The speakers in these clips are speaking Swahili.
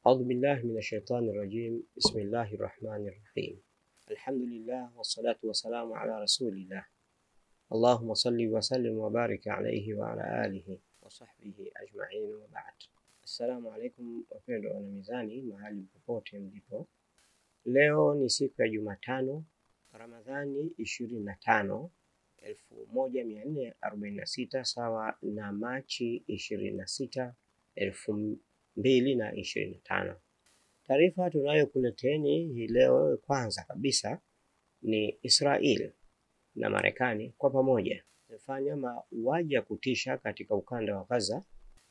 أعوذ بالله من الشيطان الرجيم. بسم الله الرحمن الرحيم. الحمد لله والصلاة والسلام على رسول الله. اللهم صل وسلم وبارك عليه وعلى آله وصحبه أجمعين وبعد. Assalamu alaikum wapendwa wana mizani mahali popote mlipo. Leo ni siku ya Jumatano, Ramadhani 25 1446 sawa na Machi 26 2025. Taarifa tunayokuleteni hii leo kwanza kabisa ni Israel na Marekani kwa pamoja wamefanya mauaji ya kutisha katika ukanda wa Gaza.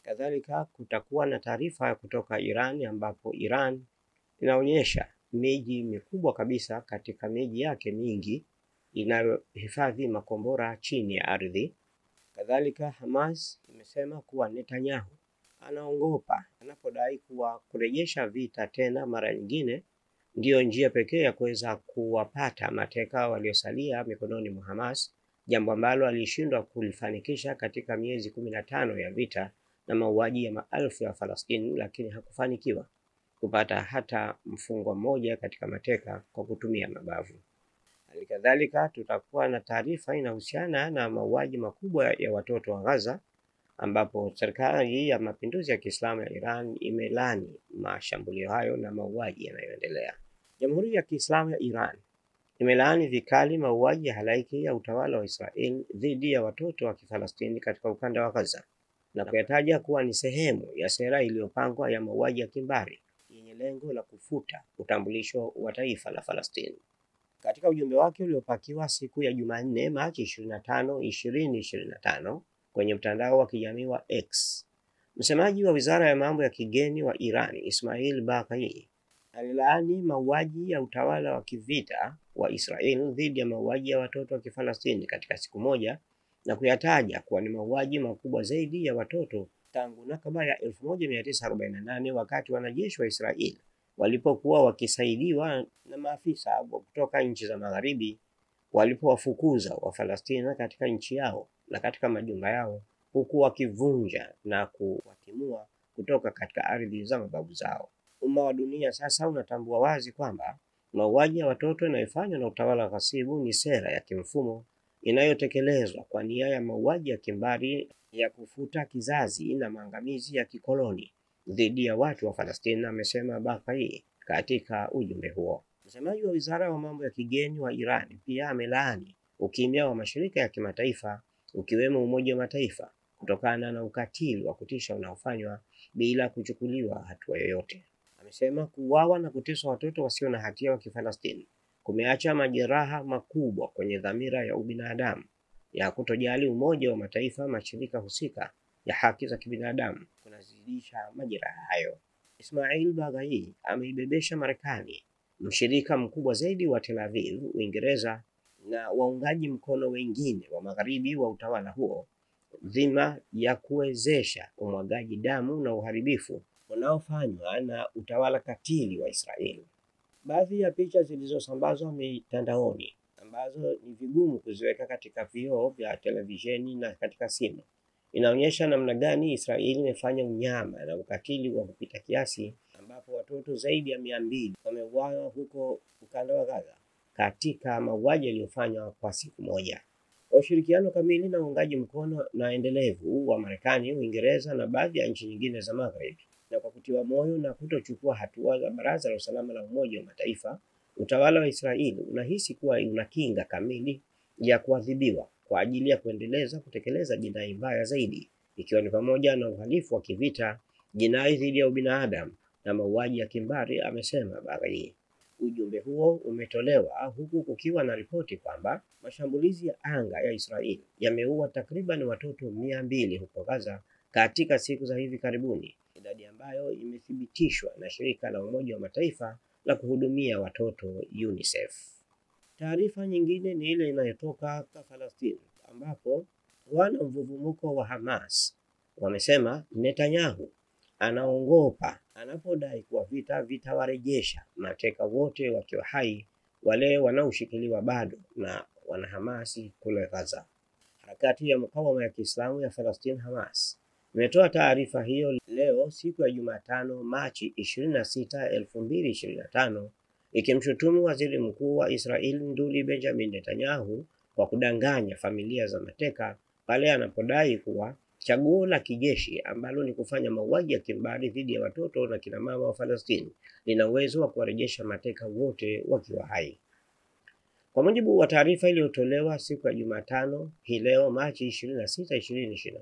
Kadhalika kutakuwa na taarifa kutoka Iran ambapo Iran inaonyesha miji mikubwa kabisa katika miji yake mingi inayohifadhi makombora chini ya ardhi. Kadhalika Hamas imesema kuwa Netanyahu anaogopa anapodai kuwa kurejesha vita tena mara nyingine ndiyo njia pekee ya kuweza kuwapata mateka waliosalia mikononi mwa Hamas, jambo ambalo alishindwa kulifanikisha katika miezi 15 ya vita na mauaji ya maelfu ya Falastini, lakini hakufanikiwa kupata hata mfungwa mmoja katika mateka kwa kutumia mabavu. Halikadhalika tutakuwa na taarifa inahusiana na mauaji makubwa ya watoto wa Gaza, ambapo serikali ya mapinduzi ya Kiislamu ya Iran imelani mashambulio hayo na mauaji yanayoendelea. Jamhuri ya Kiislamu ya Iran imelaani vikali mauaji ya halaiki ya utawala wa Israel dhidi ya watoto wa Kifalastini katika ukanda wa Gaza na kuyataja kuwa ni sehemu ya sera iliyopangwa ya mauaji ya kimbari yenye lengo la kufuta utambulisho wa taifa la Falastini. Katika ujumbe wake uliopakiwa siku ya Jumanne Machi 25, 2025 kwenye mtandao wa kijamii wa X, msemaji wa Wizara ya Mambo ya Kigeni wa Iran, Ismail Baqai, alilaani mauaji ya utawala wa kivita wa Israel dhidi ya mauaji ya watoto wa Kifalastini katika siku moja na kuyataja kuwa ni mauaji makubwa zaidi ya watoto tangu Nakba ya 1948 wakati wanajeshi wa Israel walipokuwa wakisaidiwa na maafisa kutoka nchi za Magharibi walipowafukuza Wafalastini katika nchi yao na katika majumba yao, huku wakivunja na kuwatimua kutoka katika ardhi za mababu zao. Umma wa dunia sasa unatambua wazi kwamba mauaji ya watoto yanayofanywa na utawala ghasibu ni sera ya kimfumo inayotekelezwa kwa nia ya mauaji ya kimbari ya kufuta kizazi na maangamizi ya kikoloni dhidi ya watu wa Falastini, amesema Baqai katika ujumbe huo. Msemaji wa Wizara ya Mambo ya Kigeni wa Iran pia amelaani ukimya wa mashirika ya kimataifa ukiwemo Umoja wa Mataifa kutokana na ukatili wa kutisha unaofanywa bila kuchukuliwa hatua yoyote. Amesema kuuawa na kuteswa watoto wasio na hatia wa Kifalastini kumeacha majeraha makubwa kwenye dhamira ya ubinadamu ya kutojali Umoja wa Mataifa, mashirika husika ya haki za kibinadamu kunazidisha majeraha hayo. Ismail Baqai ameibebesha Marekani, mshirika mkubwa zaidi wa Tel Aviv, Uingereza na waungaji mkono wengine wa Magharibi wa utawala huo, dhima ya kuwezesha umwagaji damu na uharibifu unaofanywa na utawala katili wa Israeli. Baadhi ya picha zilizosambazwa mitandaoni ambazo ni vigumu kuziweka katika vioo vya televisheni na katika simu inaonyesha namna gani Israeli imefanya unyama na ukatili wa kupita kiasi, ambapo watoto zaidi ya 200 wameuawa huko ukanda wa Gaza katika mauaji yaliyofanywa kwa siku moja. Kwa ushirikiano kamili na uungaji mkono na endelevu wa Marekani, Uingereza na baadhi ya nchi nyingine za Magharibi, na kwa kutiwa moyo na kutochukua hatua za Baraza la Usalama la Umoja wa Mataifa, utawala wa Israeli unahisi kuwa una kinga kamili ya kuadhibiwa kwa ajili ya kuendeleza kutekeleza jinai mbaya zaidi, ikiwa ni pamoja na uhalifu wa kivita, jinai dhidi ya ubinadamu na mauaji ya kimbari, amesema Baqai. Ujumbe huo umetolewa huku kukiwa na ripoti kwamba mashambulizi ya anga ya Israeli yameua takriban watoto 200 huko Gaza katika siku za hivi karibuni, idadi ambayo imethibitishwa na shirika la Umoja wa Mataifa la kuhudumia watoto UNICEF. Taarifa nyingine ni ile inayotoka kwa Falastini, ambapo wana mvuvumuko wa Hamas wamesema Netanyahu anaogopa anapodai kuwa vita vitawarejesha mateka wote wakiwa hai wale wanaoshikiliwa bado na wanahamasi kule Gaza. Harakati ya mukawama ya Kiislamu ya Palestina Hamas imetoa taarifa hiyo leo siku ya Jumatano Machi 26, 2025 ikimshutumu Waziri Mkuu wa Israel Nduli Benjamin Netanyahu kwa kudanganya familia za mateka pale anapodai kuwa chaguo la kijeshi ambalo ni kufanya mauaji ya kimbari dhidi ya watoto na kina mama wa Palestina lina uwezo wa kuwarejesha mateka wote wakiwa hai. Kwa mujibu wa taarifa iliyotolewa siku ya Jumatano hii leo Machi 26,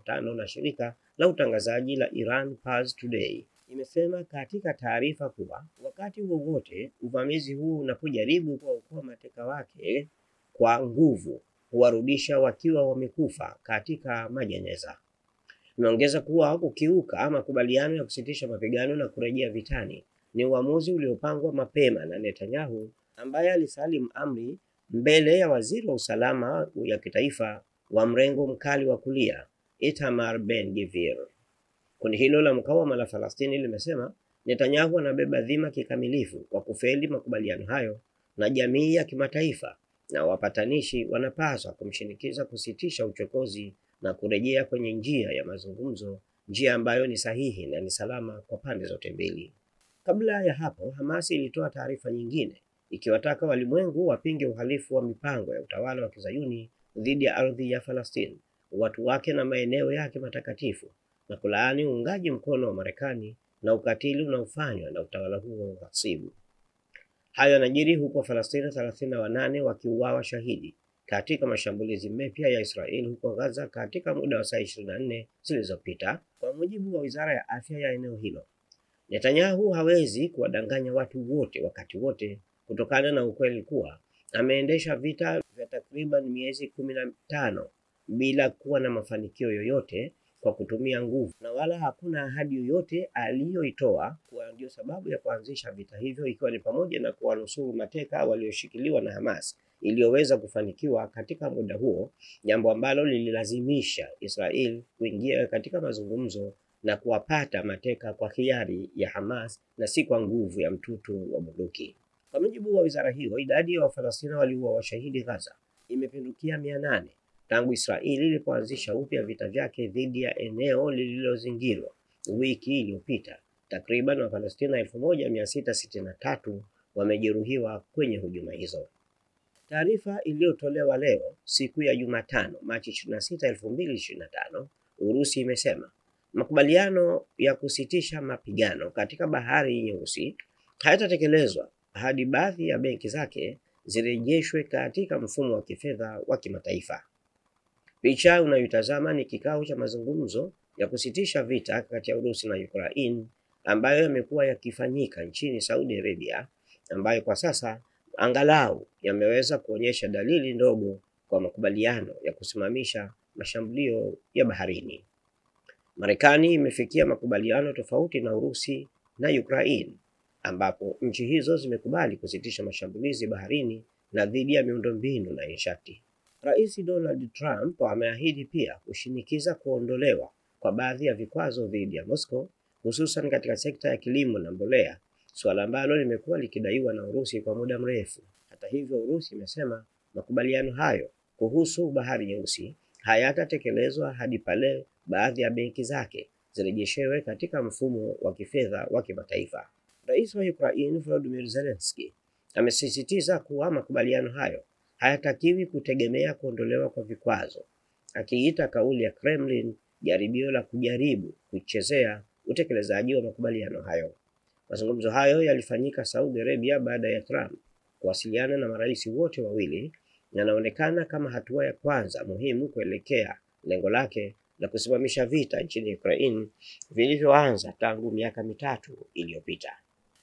2025 na shirika la utangazaji la Iran Pars Today, imesema katika taarifa kuwa wakati wowote uvamizi huu unapojaribu kuwaokoa mateka wake kwa nguvu huwarudisha wakiwa wamekufa katika majeneza. Imeongeza kuwa kukiuka makubaliano ya kusitisha mapigano na kurejea vitani ni uamuzi uliopangwa mapema na Netanyahu ambaye alisalimu amri mbele ya waziri wa usalama ya kitaifa wa mrengo mkali wa kulia Itamar Ben-Gvir. Kundi hilo la mukawama la Falastini limesema Netanyahu anabeba dhima kikamilifu kwa kufeli makubaliano hayo na jamii ya kimataifa na wapatanishi wanapaswa kumshinikiza kusitisha uchokozi na kurejea kwenye njia ya mazungumzo, njia ambayo ni sahihi na ni salama kwa pande zote mbili. Kabla ya hapo, Hamas ilitoa taarifa nyingine ikiwataka walimwengu wapinge uhalifu wa mipango ya utawala wa Kizayuni dhidi ya ardhi ya Palestina, watu wake na maeneo yake matakatifu, na kulaani uungaji mkono wa Marekani na ukatili unaofanywa na utawala huo ghasibu. Hayo yanajiri huko Palestina 38 wakiuawa shahidi katika mashambulizi mapya ya Israeli huko Gaza katika muda wa saa 24 zilizopita, kwa mujibu wa Wizara ya Afya ya eneo hilo. Netanyahu hawezi kuwadanganya watu wote wakati wote kutokana na ukweli kuwa ameendesha vita vya takriban miezi 15 bila kuwa na mafanikio yoyote kwa kutumia nguvu, na wala hakuna ahadi yoyote aliyoitoa kuwa ndio sababu ya kuanzisha vita hivyo, ikiwa ni pamoja na kuwanusuru mateka walioshikiliwa na Hamas iliyoweza kufanikiwa katika muda huo, jambo ambalo lililazimisha Israel kuingia katika mazungumzo na kuwapata mateka kwa hiari ya Hamas na si kwa nguvu ya mtutu wa bunduki. Kwa mujibu wa wizara hiyo, idadi ya Wafalestina waliouawa washahidi Gaza imepindukia 800 tangu Israeli ilipoanzisha upya vita vyake dhidi ya eneo lililozingirwa wiki iliyopita. Takriban Wafalestina 1663 wamejeruhiwa kwenye hujuma hizo. Taarifa iliyotolewa leo siku ya Jumatano Machi 26, 2025, Urusi imesema makubaliano ya kusitisha mapigano katika Bahari Nyeusi hayatatekelezwa hadi baadhi ya benki zake zirejeshwe katika mfumo wa kifedha wa kimataifa. Picha unayotazama ni kikao cha mazungumzo ya kusitisha vita kati ya Urusi na Ukraine ambayo yamekuwa yakifanyika nchini Saudi Arabia, ambayo kwa sasa angalau yameweza kuonyesha dalili ndogo kwa makubaliano ya kusimamisha mashambulio ya baharini. Marekani imefikia makubaliano tofauti na Urusi na Ukraine, ambapo nchi hizo zimekubali kusitisha mashambulizi baharini na dhidi ya miundombinu na nishati. Rais Donald Trump ameahidi pia kushinikiza kuondolewa kwa baadhi ya vikwazo dhidi ya Moscow, hususan katika sekta ya kilimo na mbolea, suala ambalo limekuwa likidaiwa na Urusi kwa muda mrefu. Hata hivyo, Urusi imesema makubaliano hayo kuhusu Bahari Nyeusi hayatatekelezwa hadi pale baadhi ya benki zake zirejeshewe katika mfumo wa kifedha wa kimataifa. Rais wa Ukraine Volodymyr Zelensky amesisitiza kuwa makubaliano hayo hayatakiwi kutegemea kuondolewa kwa vikwazo, akiita kauli ya Kremlin jaribio la kujaribu kuchezea utekelezaji wa makubaliano hayo. Mazungumzo hayo yalifanyika Saudi Arabia baada ya Trump kuwasiliana na marais wote wawili, na yanaonekana kama hatua ya kwanza muhimu kuelekea lengo lake la kusimamisha vita nchini Ukraine vilivyoanza tangu miaka 3 iliyopita.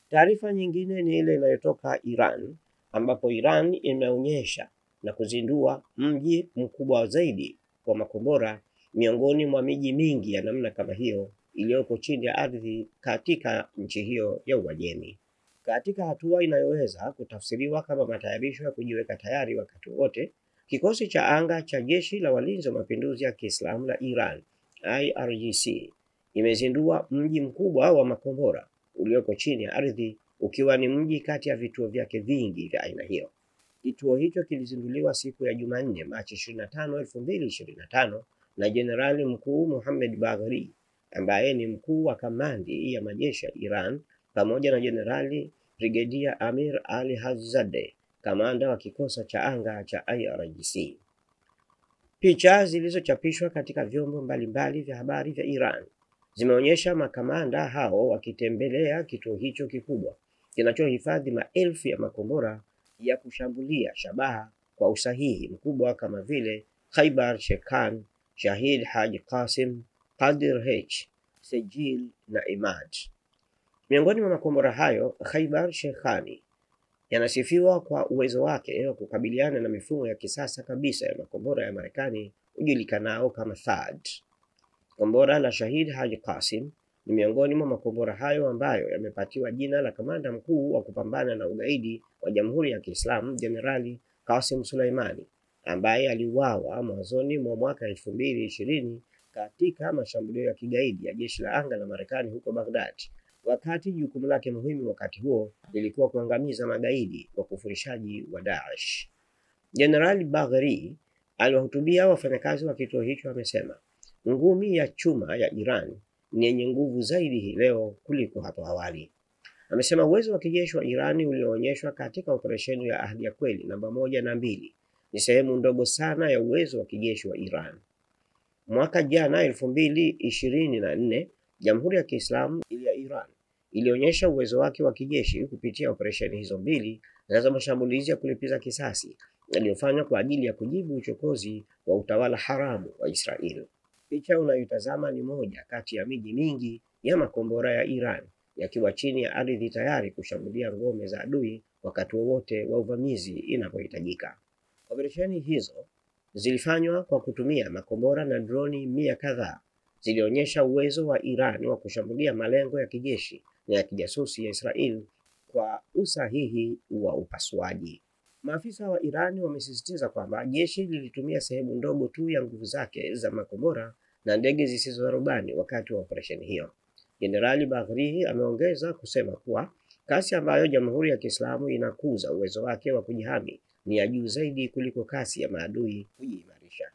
Taarifa nyingine ni ile inayotoka Iran, ambapo Iran imeonyesha na kuzindua mji mkubwa zaidi wa makombora miongoni mwa miji mingi ya namna kama hiyo iliyoko chini ya ardhi katika nchi hiyo ya Uajemi. Katika hatua inayoweza kutafsiriwa kama matayarisho ya kujiweka tayari wakati wote, kikosi cha anga cha Jeshi la Walinzi wa Mapinduzi ya Kiislamu la Iran, IRGC, imezindua mji mkubwa wa makombora ulioko chini ya ardhi, ukiwa ni mji kati ya vituo vyake vingi vya aina hiyo. Kituo hicho kilizinduliwa siku ya Jumanne, Machi 25, 2025 na Jenerali Mkuu Mohammed Bagheri ambaye ni mkuu wa kamandi ya majeshi ya Iran pamoja na Jenerali Brigedia Amir Ali Hajizadeh, kamanda wa kikosi cha anga cha IRGC. Picha zilizochapishwa katika vyombo mbalimbali vya habari vya Iran zimeonyesha makamanda hao wakitembelea kituo hicho kikubwa kinachohifadhi maelfu ya makombora ya kushambulia shabaha kwa usahihi mkubwa kama vile Khaibar Shekan, Shahid Haji Qasim, Qadir H, Sejil na Imad. Miongoni mwa makombora hayo, Khaibar Shekhani yanasifiwa kwa uwezo wake wa kukabiliana na mifumo ya kisasa kabisa ya makombora ya Marekani ujulikanao kama THAAD. Kombora la Shahid Haji Qasim ni miongoni mwa makombora hayo ambayo yamepatiwa jina la kamanda mkuu wa kupambana na ugaidi wa Jamhuri ya Kiislamu Jenerali Qasim Suleimani, ambaye aliuawa mwanzoni mwa mwaka 2020 katika mashambulio ya kigaidi ya jeshi la anga la Marekani huko Baghdad, wakati jukumu lake muhimu wakati huo lilikuwa kuangamiza magaidi wa kufurishaji wa Daesh. Jenerali Bagheri aliwahutubia wafanyakazi wa kituo hicho amesema, ngumi ya chuma ya Iran ni yenye nguvu zaidi hii leo kuliko hapo awali. Amesema uwezo wa kijeshi wa Irani ulioonyeshwa katika operesheni ya Ahadi ya Kweli namba 1 na 2 ni sehemu ndogo sana ya uwezo wa kijeshi wa Iran. Mwaka jana 2024, Jamhuri ya Kiislamu ya Iran ilionyesha uwezo wake wa kijeshi kupitia operesheni hizo mbili za mashambulizi ya kulipiza kisasi yaliyofanywa kwa ajili ya kujibu uchokozi wa utawala haramu wa Israel. Picha unayotazama ni moja kati ya miji mingi ya makombora ya Iran yakiwa chini ya ardhi tayari kushambulia ngome za adui wakati wowote wa uvamizi inapohitajika. Operesheni hizo zilifanywa kwa kutumia makombora na droni 100 kadhaa. Zilionyesha uwezo wa Iran wa kushambulia malengo ya kijeshi na ya kijasusi ya Israel kwa usahihi wa upasuaji. Maafisa wa Iran wamesisitiza kwamba jeshi lilitumia sehemu ndogo tu ya nguvu zake za makombora na ndege zisizo na rubani wakati wa operesheni hiyo. Jenerali Bagheri ameongeza kusema kuwa kasi ambayo Jamhuri ya Kiislamu inakuza uwezo wake wa kujihami ni ya juu zaidi kuliko kasi ya maadui kujiimarisha.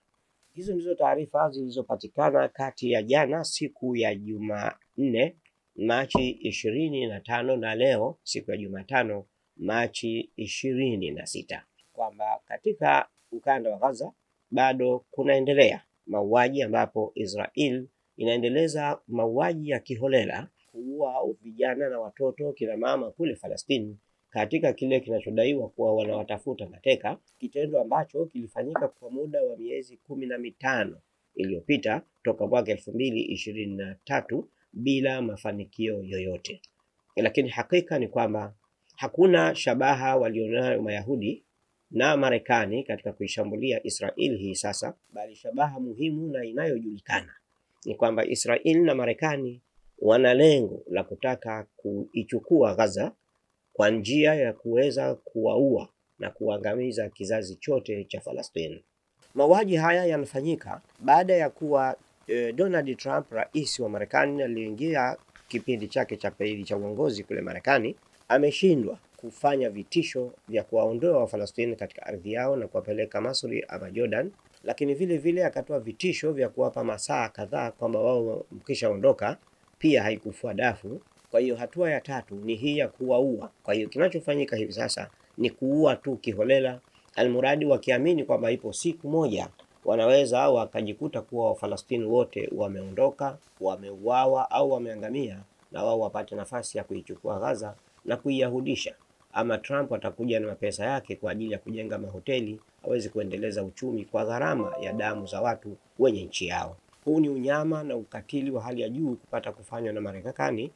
Hizo ndizo taarifa zilizopatikana kati ya jana siku ya Jumanne Machi 25 na leo siku ya Jumatano Machi 26, kwamba katika ukanda wa Gaza bado kunaendelea mauaji ambapo Israel inaendeleza mauaji ya kiholela kuua vijana na watoto kina mama kule Palestina katika kile kinachodaiwa kuwa wanawatafuta mateka, kitendo ambacho kilifanyika kwa muda wa miezi 15 iliyopita toka mwaka 2023 bila mafanikio yoyote. Lakini hakika ni kwamba hakuna shabaha walionayo Mayahudi na Marekani katika kuishambulia Israel hii sasa, bali shabaha muhimu na inayojulikana ni kwamba Israel na Marekani wana lengo la kutaka kuichukua Gaza kwa njia ya kuweza kuwaua na kuangamiza kizazi chote cha Palestina. Mauaji haya yanafanyika baada ya kuwa Donald Trump, rais wa Marekani aliyeingia kipindi chake cha pili cha uongozi kule Marekani, ameshindwa kufanya vitisho vya kuwaondoa Wafalestina katika ardhi yao na kuwapeleka Misri ama Jordan, lakini vile vile akatoa vitisho vya kuwapa masaa kadhaa kwamba wao mkishaondoka pia haikufua dafu. Kwa hiyo hatua ya tatu ni hii ya kuwaua. Kwa hiyo kinachofanyika hivi sasa ni kuua tu kiholela, almuradi wakiamini kwamba ipo siku moja wanaweza wakajikuta kuwa Wafalestina wote wameondoka, wameuawa au wameangamia, na wao wapate nafasi ya kuichukua Gaza na kuiyahudisha. Ama Trump atakuja na pesa yake kwa ajili ya kujenga mahoteli, hawezi kuendeleza uchumi kwa gharama ya damu za watu wenye nchi yao. Huu ni unyama na ukatili wa hali ya juu kupata kufanywa na Marekani,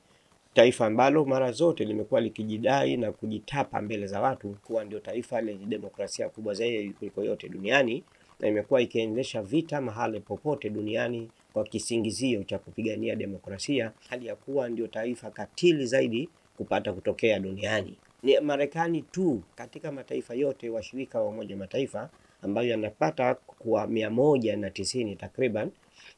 taifa ambalo mara zote limekuwa likijidai na kujitapa mbele za watu kuwa ndio taifa lenye demokrasia kubwa zaidi kuliko yote duniani, na imekuwa ikiendesha vita mahali popote duniani kwa kisingizio cha kupigania demokrasia, hali ya kuwa ndio taifa katili zaidi kupata kutokea duniani. Ni Marekani tu katika mataifa yote washirika wa Umoja wa Mataifa ambayo yanapata kwa 190 takriban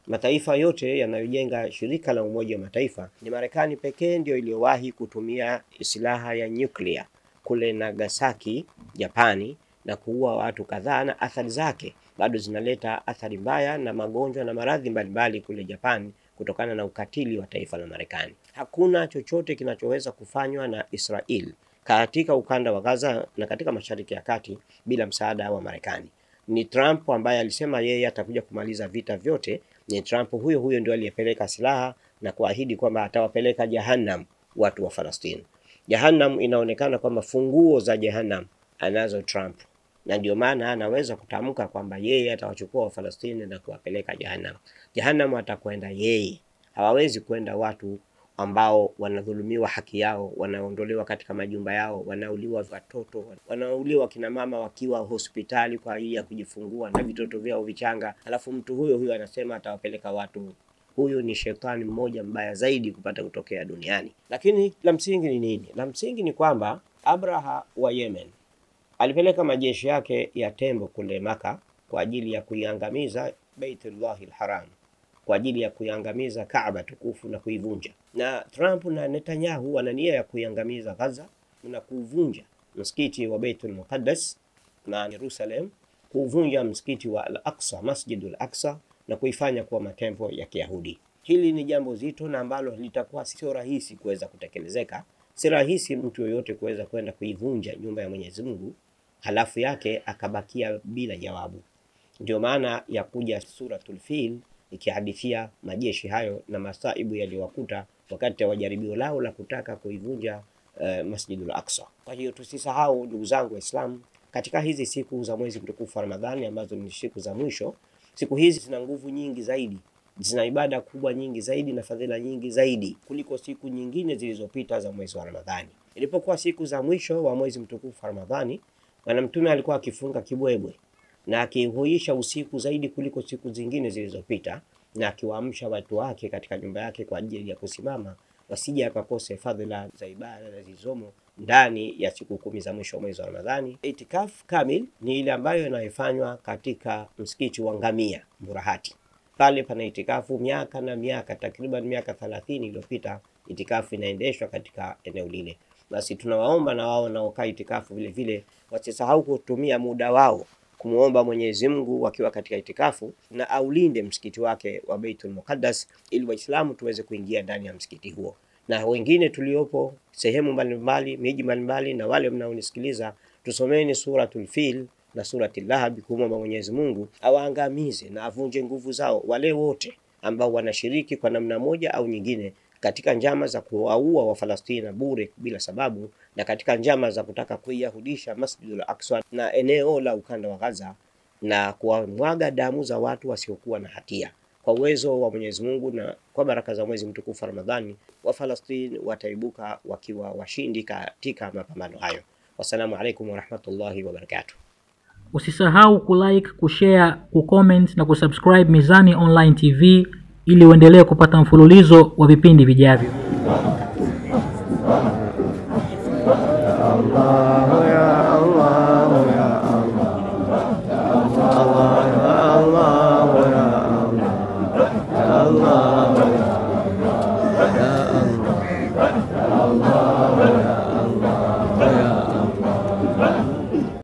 mataifa yote yanayojenga shirika la Umoja wa Mataifa, ni Marekani pekee ndio iliyowahi kutumia silaha ya nyuklia kule Nagasaki, Japani, na kuua watu kadhaa, na athari zake bado zinaleta athari mbaya na magonjwa na maradhi mbalimbali kule Japan kutokana na ukatili wa taifa la Marekani. Hakuna chochote kinachoweza kufanywa na Israel katika ukanda wa Gaza na katika Mashariki ya Kati bila msaada wa Marekani. Ni Trump ambaye alisema yeye atakuja kumaliza vita vyote. Ni Trump huyo ndio aliyepeleka silaha na kuahidi kwamba atawapeleka Jahannam watu wa Palestina. Jahannam inaonekana kwamba funguo za Jahannam anazo Trump, na ndio maana anaweza kutamka kwamba yeye atawachukua wa Palestina na kuwapeleka Jahannam. Jahannam atakwenda yeye, hawawezi kwenda watu ambao wanadhulumiwa haki yao, wanaondolewa katika majumba yao, wanauliwa watoto, wanauliwa kina mama wakiwa hospitali kwa ajili ya kujifungua na vitoto vyao vichanga, alafu mtu huyo anasema atawapeleka watu. Huyu ni shetani mmoja mbaya zaidi kupata kutokea duniani. Lakini la msingi ni nini? La msingi ni kwamba Abraha wa Yemen alipeleka majeshi yake ya tembo kule Maka kwa ajili ya kuiangamiza Baitullahil Haram, kwa ajili ya kuiangamiza Kaaba tukufu na kuivunja. Na Trump na Netanyahu wana nia ya kuiangamiza Gaza na kuvunja msikiti wa Baitul Muqaddas na Jerusalem, kuvunja msikiti wa Al-Aqsa, Masjidul Aqsa, na kuifanya kuwa matempo ya Kiyahudi. Hili ni jambo zito na ambalo litakuwa sio rahisi kuweza kutekelezeka. Si rahisi mtu yoyote kuweza kwenda kuivunja nyumba ya Mwenyezi Mungu halafu yake akabakia bila jawabu. Ndio maana ya kuja Suratul Fil ikihadithia majeshi hayo na masaibu yaliyowakuta wakati wa jaribio lao la kutaka kuivunja Masjidul Aqsa. Kwa hiyo tusisahau ndugu zangu Waislamu, katika hizi siku za mwezi mtukufu wa Ramadhani ambazo ni siku za mwisho, siku hizi zina nguvu nyingi zaidi, zina ibada kubwa nyingi zaidi na fadhila nyingi zaidi kuliko siku nyingine zilizopita za mwezi wa Ramadhani. Ilipokuwa siku za mwisho wa mwezi mtukufu wa Ramadhani, Bwana Mtume alikuwa akifunga kibwebwe na akihuisha usiku zaidi kuliko siku zingine zilizopita, na akiwaamsha watu wake katika nyumba yake kwa ajili ya kusimama wasije akakose fadhila za ibada na zilizomo ndani ya siku 10 za mwisho wa mwezi wa Ramadhani. Itikaf kamil ni ile ambayo inayofanywa katika msikiti wa Ngamia Mburahati. Pale pana itikafu miaka na miaka, takriban miaka 30 iliyopita itikafu inaendeshwa katika eneo lile. Basi tunawaomba na wao wanaokaa itikafu vile vile wasisahau kutumia muda wao kumuomba Mwenyezi Mungu wakiwa katika itikafu, na aulinde msikiti wake wa Baitul Muqaddas ili Waislamu tuweze kuingia ndani ya msikiti huo. Na wengine tuliopo sehemu mbalimbali, miji mbalimbali, na wale mnaonisikiliza, tusomeni Suratul Fil na Suratul Lahab kumwomba Mwenyezi Mungu awaangamize na avunje nguvu zao wale wote ambao wanashiriki kwa namna moja au nyingine katika njama za kuwaua wa Palestina bure bila sababu, na katika njama za kutaka kuiyahudisha Masjidul Aqsa na eneo la ukanda wa Gaza na kuwamwaga damu za watu wasiokuwa na hatia. Kwa uwezo wa Mwenyezi Mungu na kwa baraka za mwezi mtukufu Ramadhani, wa Palestina wataibuka wakiwa washindi katika mapambano hayo. Wassalamu alaikum wa rahmatullahi wa barakatuh. Usisahau kulike, kushare, kucomment na kusubscribe Mizani Online TV ili uendelee kupata mfululizo wa vipindi vijavyo. Allah ya Allah ya Allah, Allah ya Allah ya Allah.